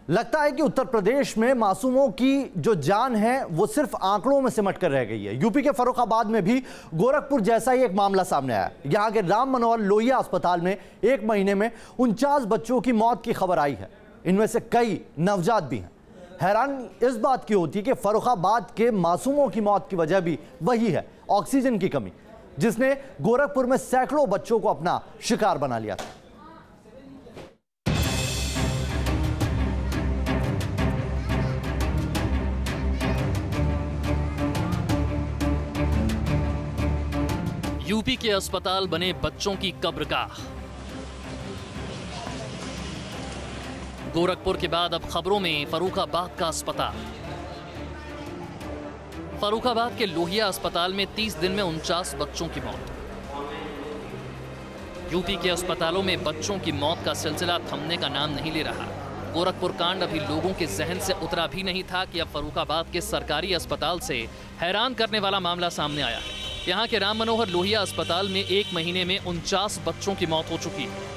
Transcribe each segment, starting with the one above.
लगता है कि उत्तर प्रदेश में मासूमों की जो जान है वो सिर्फ आंकड़ों में सिमट कर रह गई है। यूपी के फर्रुखाबाद में भी गोरखपुर जैसा ही एक मामला सामने आया। यहां के राम मनोहर लोहिया अस्पताल में 1 महीने में 49 बच्चों की मौत की खबर आई है। इनमें से कई नवजात भी हैं। हैरानी इस बात की होती है कि फर्रुखाबाद के मासूमों की मौत की वजह भी वही है, ऑक्सीजन की कमी, जिसने गोरखपुर में सैकड़ों बच्चों को अपना शिकार बना लिया था। यूपी के अस्पताल बने बच्चों की कब्रगाह। गोरखपुर के बाद अब खबरों में फर्रुखाबाद का अस्पताल। फर्रुखाबाद के लोहिया अस्पताल में 30 दिन में 49 बच्चों की मौत। यूपी के अस्पतालों में बच्चों की मौत का सिलसिला थमने का नाम नहीं ले रहा। गोरखपुर कांड अभी लोगों के जहन से उतरा भी नहीं था कि अब फर्रुखाबाद के सरकारी अस्पताल से हैरान करने वाला मामला सामने आया है। यहाँ के राम मनोहर लोहिया अस्पताल में 1 महीने में 49 बच्चों की मौत हो चुकी है।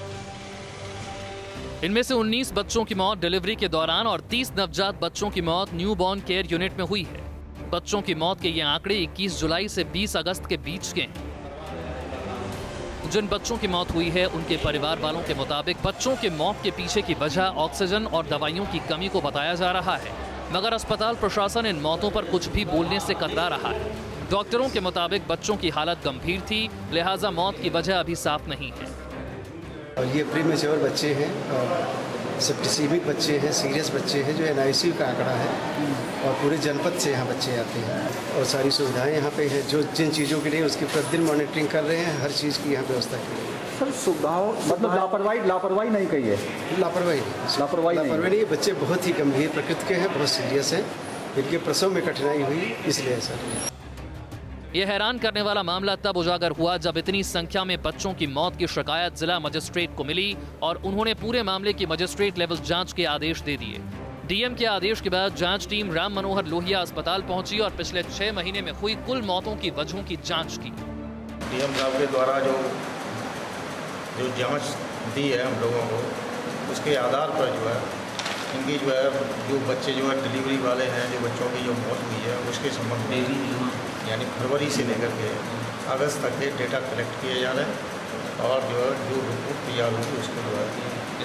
इनमें से 19 बच्चों की मौत डिलीवरी के दौरान और 30 नवजात बच्चों की मौत न्यूबॉर्न केयर यूनिट में हुई है। बच्चों की मौत के ये आंकड़े 21 जुलाई से 20 अगस्त के बीच के हैं। जिन बच्चों की मौत हुई है उनके परिवार वालों के मुताबिक बच्चों के मौत के पीछे की वजह ऑक्सीजन और दवाइयों की कमी को बताया जा रहा है, मगर अस्पताल प्रशासन इन मौतों पर कुछ भी बोलने से कतरा रहा है। डॉक्टरों के मुताबिक बच्चों की हालत गंभीर थी, लिहाजा मौत की वजह अभी साफ नहीं है। और ये प्रीमेच्योर बच्चे हैं और सेप्टिसीमिक बच्चे हैं, सीरियस बच्चे हैं, जो एनआईसीयू का आंकड़ा है और पूरे जनपद से यहाँ बच्चे आते हैं और सारी सुविधाएं यहाँ पे हैं। जो जिन चीज़ों के लिए उसकी प्रतिदिन मॉनिटरिंग कर रहे हैं, हर चीज़ की यहाँ व्यवस्था की है। सर सुविधाओं मतलब लापरवाही नहीं कही है। लापरवाही नहीं, बच्चे बहुत ही गंभीर प्रकृति के हैं, बहुत सीरियस हैं। इनके प्रसव में कठिनाई हुई, इसलिए ऐसा हुआ। यह हैरान करने वाला मामला तब उजागर हुआ जब इतनी संख्या में बच्चों की मौत की शिकायत जिला मजिस्ट्रेट को मिली और उन्होंने पूरे मामले की मजिस्ट्रेट लेवल जांच के आदेश दे दिए। डीएम के आदेश के बाद जांच टीम राम मनोहर लोहिया अस्पताल पहुंची और पिछले 6 महीने में हुई कुल मौतों की वजहों की जांच की। डीएम साहब के द्वारा जो जांच दी है हम लोगों को, उसके आधार पर जो है इनकी जो बच्चे जो है डिलीवरी वाले हैं, जो बच्चों की जो मौत हुई है उसके संबंध में यानी फरवरी से लेकर के अगस्त तक के डेटा कलेक्ट किए जा रहे हैं और जो रिपोर्ट तैयार होगी उसको जो है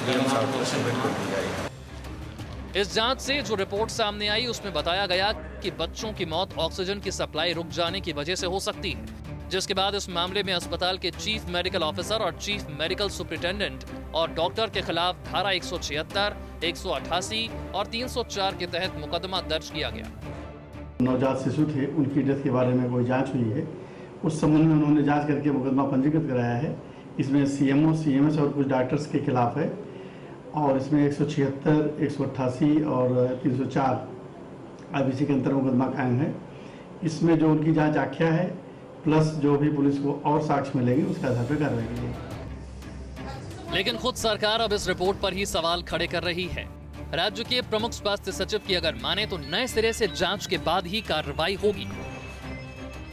डीएम साहब को सबमिट कर दी जाएगी। इस जांच से जो रिपोर्ट सामने आई उसमें बताया गया कि बच्चों की मौत ऑक्सीजन की सप्लाई रुक जाने की वजह से हो सकती है, जिसके बाद इस मामले में अस्पताल के चीफ मेडिकल ऑफिसर और चीफ मेडिकल सुपरिटेंडेंट और डॉक्टर के खिलाफ धारा 176, 188 और 304 के तहत मुकदमा दर्ज किया गया। नवजात शिशु थे, उनकी डेथ के बारे में कोई जांच हुई है, उस संबंध में उन्होंने जांच करके मुकदमा पंजीकृत कराया है। इसमें सीएमओ, सीएमएस और कुछ डॉक्टर्स के खिलाफ है और इसमें 176, 188 और 304 आईपीसी के अंतर्गत मुकदमा कायम है। इसमें जो उनकी जांच आख्या है प्लस जो भी पुलिस को और साक्ष्य मिलेगी उसके आधार पर कार्रवाई की जाएगी। लेकिन खुद सरकार अब इस रिपोर्ट पर ही सवाल खड़े कर रही है। राज्य के प्रमुख स्वास्थ्य सचिव की अगर माने तो नए सिरे से जांच के बाद ही कार्रवाई होगी।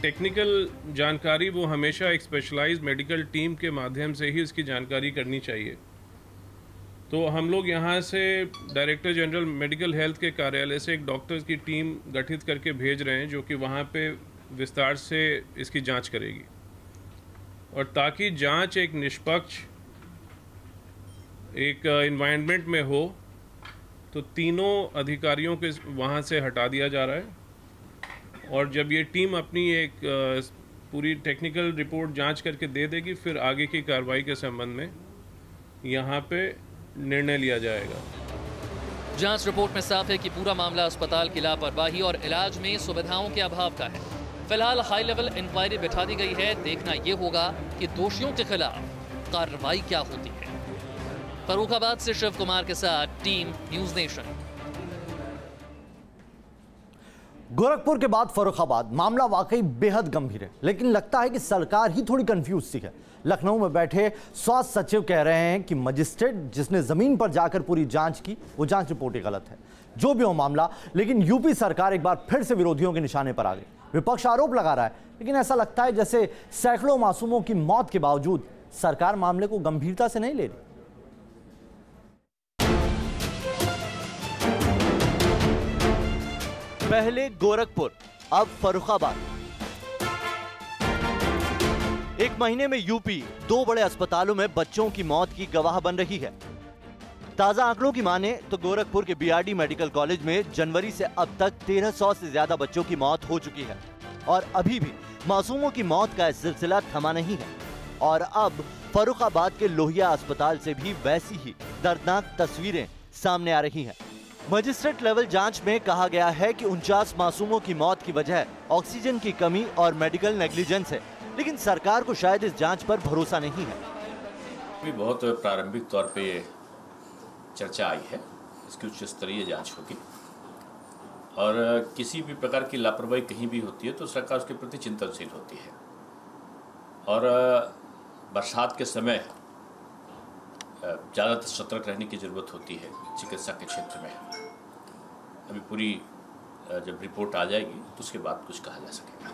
टेक्निकल जानकारी वो हमेशा एक स्पेशलाइज्ड मेडिकल टीम के माध्यम से ही उसकी जानकारी करनी चाहिए। तो हम लोग यहाँ से डायरेक्टर जनरल मेडिकल हेल्थ के कार्यालय से एक डॉक्टर्स की टीम गठित करके भेज रहे हैं, जो कि वहाँ पे विस्तार से इसकी जांच करेगी और ताकि जांच एक निष्पक्ष एक एनवायरनमेंट में हो, तो तीनों अधिकारियों के वहाँ से हटा दिया जा रहा है और जब ये टीम अपनी एक पूरी टेक्निकल रिपोर्ट जांच करके दे देगी, फिर आगे की कार्रवाई के संबंध में यहाँ पे निर्णय लिया जाएगा। जांच रिपोर्ट में साफ है कि पूरा मामला अस्पताल की लापरवाही और इलाज में सुविधाओं के अभाव का है। फिलहाल हाई लेवल इंक्वायरी बिठा दी गई है, देखना यह होगा कि दोषियों के खिलाफ कार्रवाई क्या होती है। फर्रुखाबाद से शिव कुमार के साथ टीम न्यूज नेशन। गोरखपुर के बाद फर्रुखाबाद मामला वाकई बेहद गंभीर है, लेकिन लगता है कि सरकार ही थोड़ी कंफ्यूज सी है। लखनऊ में बैठे स्वास्थ्य सचिव कह रहे हैं कि मजिस्ट्रेट जिसने जमीन पर जाकर पूरी जांच की वो जांच रिपोर्ट ही गलत है। जो भी हो मामला, लेकिन यूपी सरकार एक बार फिर से विरोधियों के निशाने पर आ गई। विपक्ष आरोप लगा रहा है, लेकिन ऐसा लगता है जैसे सैकड़ों मासूमों की मौत के बावजूद सरकार मामले को गंभीरता से नहीं ले रही। पहले गोरखपुर, अब फर्रुखाबाद। एक महीने में यूपी 2 बड़े अस्पतालों में बच्चों की मौत की गवाह बन रही है। ताजा आंकड़ों की माने तो गोरखपुर के बीआरडी मेडिकल कॉलेज में जनवरी से अब तक 1300 से ज्यादा बच्चों की मौत हो चुकी है और अभी भी मासूमों की मौत का सिलसिला थमा नहीं है। और अब फर्रुखाबाद के लोहिया अस्पताल से भी वैसी ही दर्दनाक तस्वीरें सामने आ रही हैं। मजिस्ट्रेट लेवल जांच में कहा गया है कि 49 मासूमों की मौत की वजह ऑक्सीजन की कमी और मेडिकल नेग्लिजेंस है, लेकिन सरकार को शायद इस जांच पर भरोसा नहीं है। भी बहुत प्रारंभिक तौर पे चर्चा आई है, इसकी उच्च स्तरीय जांच होगी और किसी भी प्रकार की लापरवाही कहीं भी होती है तो सरकार उसके प्रति चिंतनशील होती है। और बरसात के समय ज़्यादातर सतर्क रहने की ज़रूरत होती है चिकित्सा के क्षेत्र में। अभी पूरी जब रिपोर्ट आ जाएगी तो उसके बाद कुछ कहा जा सकेगा।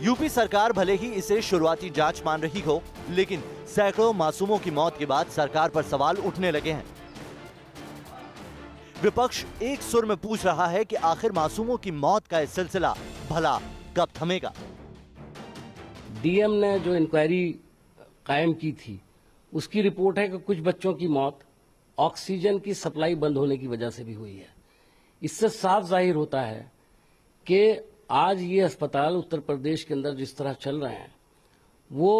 यूपी सरकार भले ही इसे शुरुआती जांच मान रही हो, लेकिन सैकड़ों मासूमों की मौत के बाद सरकार पर सवाल उठने लगे हैं। विपक्ष एक सुर में पूछ रहा है कि आखिर मासूमों की मौत का यह सिलसिला भला कब थमेगा। डीएम ने जो इंक्वायरी कायम की थी उसकी रिपोर्ट है कि कुछ बच्चों की मौत ऑक्सीजन की सप्लाई बंद होने की वजह से भी हुई है। इससे साफ जाहिर होता है कि आज ये अस्पताल उत्तर प्रदेश के अंदर जिस तरह चल रहे हैं वो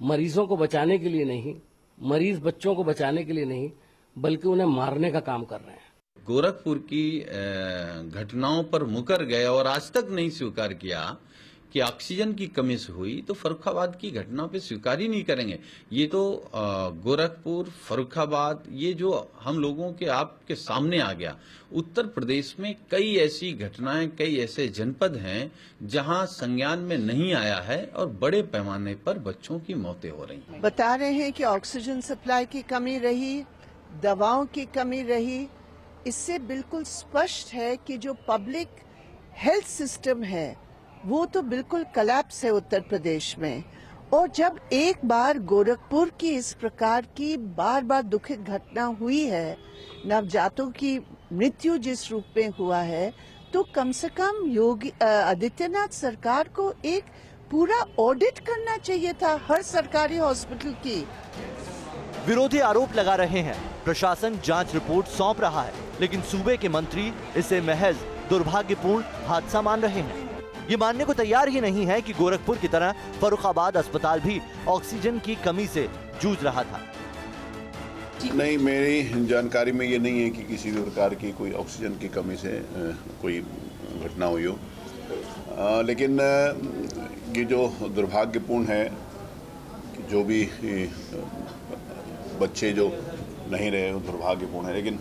मरीजों को बचाने के लिए नहीं, मरीज बच्चों को बचाने के लिए नहीं, बल्कि उन्हें मारने का काम कर रहे हैं। गोरखपुर की घटनाओं पर मुकर गए और आज तक नहीं स्वीकार किया कि ऑक्सीजन की कमी से हुई, तो फर्रुखाबाद की घटनाओं पे स्वीकार ही नहीं करेंगे। ये तो गोरखपुर, फर्रुखाबाद, ये जो हम लोगों के आपके सामने आ गया। उत्तर प्रदेश में कई ऐसी घटनाएं, कई ऐसे जनपद हैं जहां संज्ञान में नहीं आया है और बड़े पैमाने पर बच्चों की मौतें हो रही हैं। बता रहे हैं कि ऑक्सीजन सप्लाई की कमी रही, दवाओं की कमी रही। इससे बिल्कुल स्पष्ट है कि जो पब्लिक हेल्थ सिस्टम है वो तो बिल्कुल कोलैप्स है उत्तर प्रदेश में। और जब एक बार गोरखपुर की इस प्रकार की बार बार दुखद घटना हुई है, नवजातों की मृत्यु जिस रूप में हुआ है, तो कम से कम योगी आदित्यनाथ सरकार को एक पूरा ऑडिट करना चाहिए था हर सरकारी हॉस्पिटल की। विरोधी आरोप लगा रहे हैं प्रशासन जांच रिपोर्ट सौंप रहा है, लेकिन सूबे के मंत्री इसे महज दुर्भाग्यपूर्ण हादसा मान रहे हैं। ये मानने को तैयार ही नहीं है कि गोरखपुर की तरह फर्रुखाबाद अस्पताल भी ऑक्सीजन की कमी से जूझ रहा था। नहीं, मेरी जानकारी में ये नहीं है कि किसी भी प्रकार की कोई ऑक्सीजन की कमी से कोई घटना हुई हो। लेकिन ये जो दुर्भाग्यपूर्ण है कि जो भी बच्चे जो नहीं रहे वो दुर्भाग्यपूर्ण है, लेकिन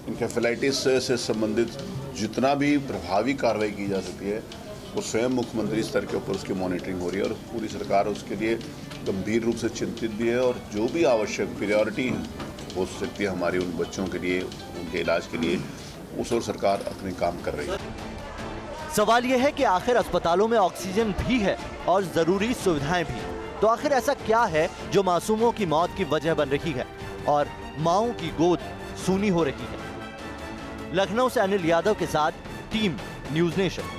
इंसेफेलाइटिस से संबंधित जितना भी प्रभावी कार्रवाई की जा सकती है वो स्वयं मुख्यमंत्री स्तर के ऊपर उसकी मॉनिटरिंग हो रही है और पूरी सरकार उसके लिए गंभीर रूप से चिंतित भी है। और जो भी आवश्यक प्रायोरिटी हो सकती है हमारी उन बच्चों के लिए, उनके इलाज के लिए, उस ओर सरकार अपने काम कर रही है। सवाल यह है कि आखिर अस्पतालों में ऑक्सीजन भी है और जरूरी सुविधाएं भी, तो आखिर ऐसा क्या है जो मासूमों की मौत की वजह बन रही है और माओं की गोद सूनी हो रही है। लखनऊ से अनिल यादव के साथ टीम न्यूज नेशन।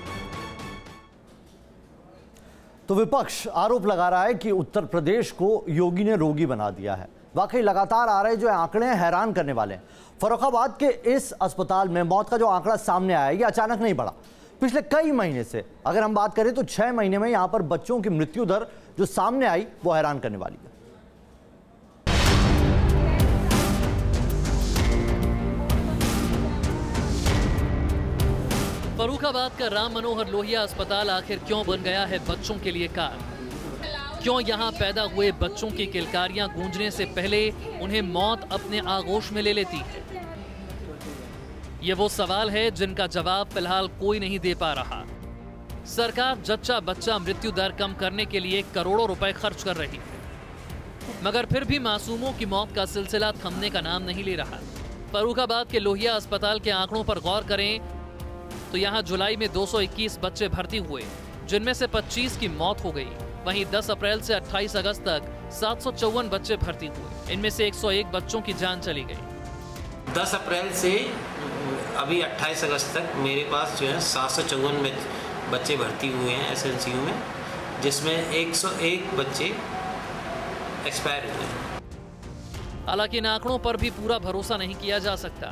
तो विपक्ष आरोप लगा रहा है कि उत्तर प्रदेश को योगी ने रोगी बना दिया है। वाकई लगातार आ रहे जो आंकड़े हैं हैरान करने वाले हैं। फर्रुखाबाद के इस अस्पताल में मौत का जो आंकड़ा सामने आया ये अचानक नहीं बढ़ा, पिछले कई महीने से अगर हम बात करें तो 6 महीने में यहां पर बच्चों की मृत्यु दर जो सामने आई वो हैरान करने वाली है। फर्रुखाबाद का राम मनोहर लोहिया अस्पताल आखिर क्यों बन गया है बच्चों के लिए कार? क्यों यहां पैदा हुए बच्चों की किलकारियां गूंजने से पहले उन्हें मौत अपने आगोश में ले लेती है? ये वो सवाल है जिनका जवाब फिलहाल कोई नहीं दे पा रहा। सरकार जच्चा बच्चा मृत्यु दर कम करने के लिए करोड़ों रुपए खर्च कर रही है, मगर फिर भी मासूमों की मौत का सिलसिला थमने का नाम नहीं ले रहा। फर्रुखाबाद के लोहिया अस्पताल के आंकड़ों पर गौर करें तो यहां जुलाई में 221 बच्चे भर्ती हुए, जिनमें से 25 की मौत हो गई। वहीं 10 अप्रैल से 28 अगस्त तक 754 बच्चे भर्ती हुए, इनमें से 101 बच्चों की जान चली गई। 10 अप्रैल से अभी 28 अगस्त तक मेरे पास जो है 754 बच्चे भर्ती हुए हैं SNCU में, जिसमें 101 बच्चे एक्सपायर हुए हैं। हालांकि इन आंकड़ों पर भी पूरा भरोसा नहीं किया जा सकता,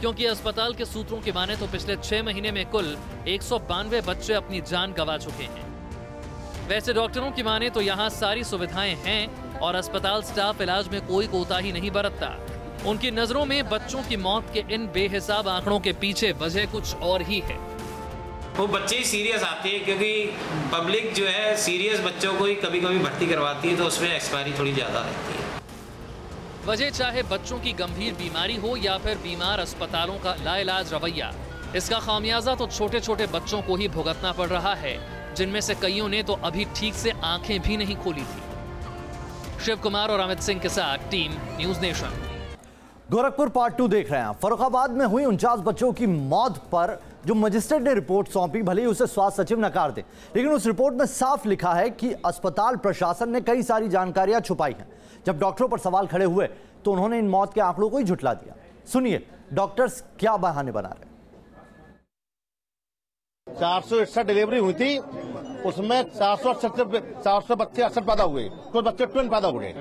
क्योंकि अस्पताल के सूत्रों की माने तो पिछले 6 महीने में कुल 192 बच्चे अपनी जान गंवा चुके हैं। वैसे डॉक्टरों की माने तो यहाँ सारी सुविधाएं हैं और अस्पताल स्टाफ इलाज में कोई कोताही नहीं बरतता। उनकी नजरों में बच्चों की मौत के इन बेहिसाब आंकड़ों के पीछे वजह कुछ और ही है। वो बच्चे ही सीरियस आते हैं, क्योंकि पब्लिक जो है सीरियस बच्चों को ही कभी कभी भर्ती करवाती है, तो उसमें एक्सपायरी थोड़ी ज़्यादा रहती है। वजह चाहे बच्चों की गंभीर बीमारी हो या फिर बीमार अस्पतालों का लाइलाज रवैया, इसका खामियाजा तो छोटे छोटे बच्चों को ही भुगतना पड़ रहा है, जिनमें से कईयों ने तो अभी ठीक से आंखें भी नहीं खोली थी। शिव कुमार और अमित सिंह के साथ team news nation. Gorakhpur part 2 देख रहे हैं। फर्रुखाबाद में हुई 49 बच्चों की मौत पर जो मजिस्ट्रेट ने रिपोर्ट सौंपी, भले ही उसे स्वास्थ्य सचिव नकार दे, लेकिन उस रिपोर्ट में साफ लिखा है कि अस्पताल प्रशासन ने कई सारी जानकारियां छुपाई हैं। जब डॉक्टरों पर सवाल खड़े हुए तो उन्होंने इन मौत के आंकड़ों को ही झुठला दिया। सुनिए डॉक्टर्स क्या बहाने बना रहे। 461 डिलीवरी हुई थी, उसमें 400 बच्चे 68 पैदा हुए, कुछ बच्चे ट्विन पैदा हुए,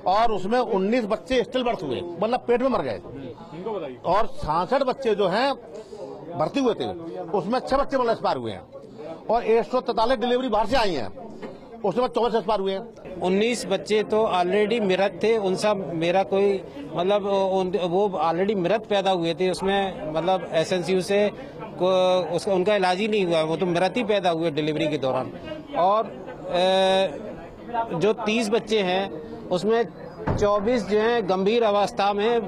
और उसमें 19 बच्चे स्टिल बर्थ हुए, मतलब पेट में मर गए, और 66 बच्चे जो हैं भर्ती हुए थे, उसमें 6 बच्चे मतलब एक्सपायर हुए हैं, और 143 डिलीवरी बाहर से आई हैं, उसमें 24 एक्सपायर हुए हैं। 19 बच्चे तो ऑलरेडी मृत थे, उनसा मेरा कोई मतलब वो ऑलरेडी मृत पैदा हुए थे, उसमें मतलब SNCU से उनका इलाज ही नहीं हुआ, वो तो मृत ही पैदा हुए डिलीवरी के दौरान। और जो 30 बच्चे हैं उसमें 24 जो हैं गंभीर अवस्था में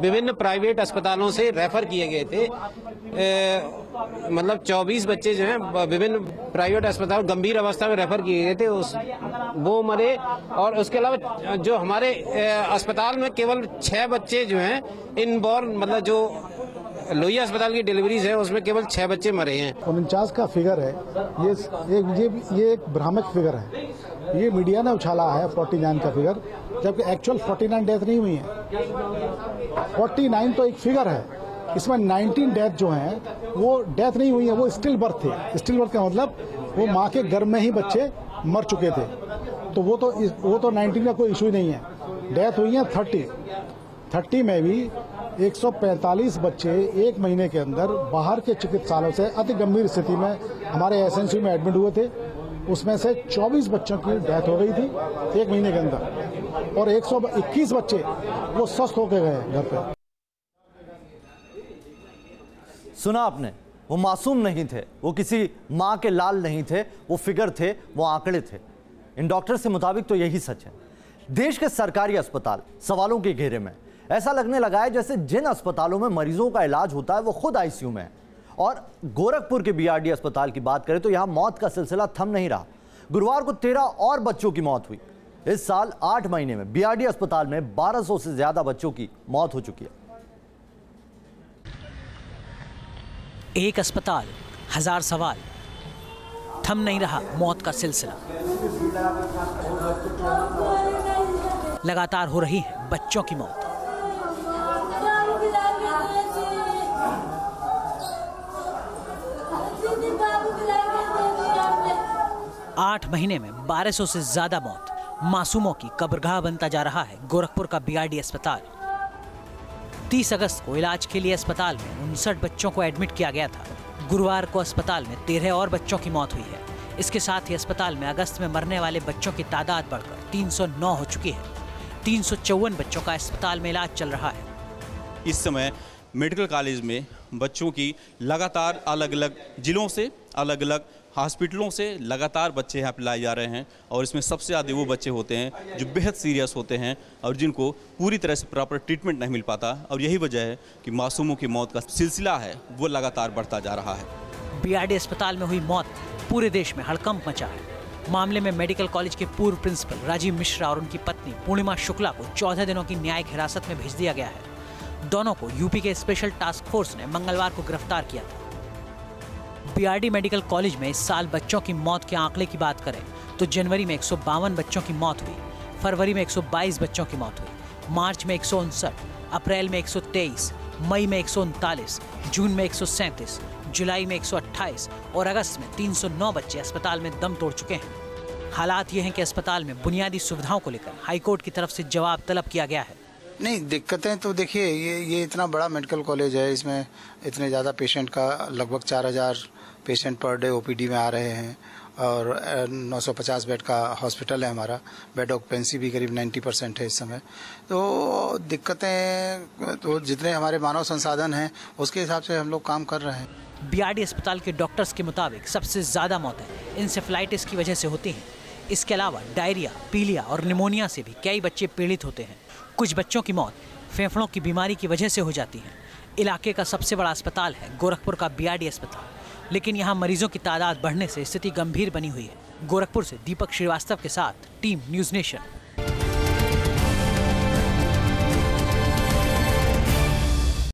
विभिन्न प्राइवेट अस्पतालों से रेफर किए गए थे। मतलब 24 बच्चे जो हैं विभिन्न प्राइवेट अस्पताल गंभीर अवस्था में रेफर किए गए थे, वो मरे। और उसके अलावा जो हमारे अस्पताल में केवल 6 बच्चे जो हैं इनबॉर्न, मतलब जो लोहिया अस्पताल की डिलीवरीज है उसमें केवल 6 बच्चे मरे हैं। 49 का फिगर है, ये एक भ्रामक फिगर है, ये मीडिया ने उछाला है 49 का फिगर, जबकि एक्चुअल 49 डेथ नहीं हुई है। 49 तो एक फिगर है, इसमें 19 डेथ जो है वो डेथ नहीं हुई है, वो स्टिल बर्थ थे। स्टिल बर्थ का मतलब वो माँ के गर्भ में ही बच्चे मर चुके थे, तो वो तो 19 का कोई इशू ही नहीं है। डेथ हुई है 30 में भी 145 बच्चे 1 महीने के अंदर बाहर के चिकित्सालयों से अति गंभीर स्थिति में हमारे SNCU में एडमिट हुए थे। उसमें से 24 बच्चों की डेथ हो गई थी 1 महीने के अंदर, और 121 बच्चे वो स्वस्थ होकर गए घर पे। सुना आपने, वो मासूम नहीं थे, वो किसी मां के लाल नहीं थे, वो फिगर थे, वो आंकड़े थे। इन डॉक्टर्स के मुताबिक तो यही सच है। देश के सरकारी अस्पताल सवालों के घेरे में। ऐसा लगने लगा है जैसे जिन अस्पतालों में मरीजों का इलाज होता है वो खुद ICU में है। और गोरखपुर के BRD अस्पताल की बात करें तो यहां मौत का सिलसिला थम नहीं रहा। गुरुवार को 13 और बच्चों की मौत हुई। इस साल 8 महीने में BRD अस्पताल में 1200 से ज्यादा बच्चों की मौत हो चुकी है। एक अस्पताल, 1000 सवाल, थम नहीं रहा मौत का सिलसिला। लगातार हो रही है बच्चों की मौत। आठ महीने में 1200 से ज्यादा मौत। मासूमों की कब्रगाह बनता जा रहा है गोरखपुर का BRD अस्पताल। 30 अगस्त को इलाज के लिए अस्पताल में 59 बच्चों को एडमिट किया गया था। गुरुवार को अस्पताल में 13 और बच्चों की मौत हुई है। इसके साथ ही अस्पताल में अगस्त में मरने वाले बच्चों की तादाद बढ़कर 309 हो चुकी है। 354 बच्चों का अस्पताल में इलाज चल रहा है। इस समय मेडिकल कॉलेज में बच्चों की लगातार अलग अलग जिलों से, अलग अलग हॉस्पिटलों से लगातार बच्चे यहाँ पे लाए जा रहे हैं, और इसमें सबसे ज़्यादा वो बच्चे होते हैं जो बेहद सीरियस होते हैं और जिनको पूरी तरह से प्रॉपर ट्रीटमेंट नहीं मिल पाता। और यही वजह है कि मासूमों की मौत का सिलसिला है वो लगातार बढ़ता जा रहा है। BRD अस्पताल में हुई मौत पूरे देश में हड़कंप मचा है। मामले में मेडिकल कॉलेज के पूर्व प्रिंसिपल राजीव मिश्रा और उनकी पत्नी पूर्णिमा शुक्ला को 14 दिनों की न्यायिक हिरासत में भेज दिया गया है। दोनों को यूपी के स्पेशल टास्क फोर्स ने मंगलवार को गिरफ्तार किया था। BRD मेडिकल कॉलेज में इस साल बच्चों की मौत के आंकड़े की बात करें तो जनवरी में 152 बच्चों की मौत हुई, फरवरी में 122 बच्चों की मौत हुई, मार्च में 159, अप्रैल में 123, मई में 139, जून में 137, जुलाई में 128 और अगस्त में 309 बच्चे अस्पताल में दम तोड़ चुके हैं। हालात ये हैं कि अस्पताल में बुनियादी सुविधाओं को लेकर हाईकोर्ट की तरफ से जवाब तलब किया गया है। नहीं, दिक्कतें तो देखिए, ये इतना बड़ा मेडिकल कॉलेज है, इसमें इतने ज़्यादा पेशेंट का लगभग 4000 पेशेंट पर डे ओपीडी में आ रहे हैं और 950 बेड का हॉस्पिटल है हमारा। बेड ऑक्यूपेंसी भी करीब 90% है इस समय। तो दिक्कतें तो जितने हमारे मानव संसाधन हैं उसके हिसाब से हम लोग काम कर रहे हैं। बीआरडी अस्पताल के डॉक्टर्स के मुताबिक सबसे ज़्यादा मौतें इंसेफ्लाइटिस की वजह से होती हैं। इसके अलावा डायरिया, पीलिया और निमोनिया से भी कई बच्चे पीड़ित होते हैं। कुछ बच्चों की मौत फेफड़ों की बीमारी की वजह से हो जाती है। इलाके का सबसे बड़ा अस्पताल है गोरखपुर का बीआरडी अस्पताल, लेकिन यहाँ मरीजों की तादाद बढ़ने से स्थिति गंभीर बनी हुई है। गोरखपुर से दीपक श्रीवास्तव के साथ टीम न्यूज़ नेशन।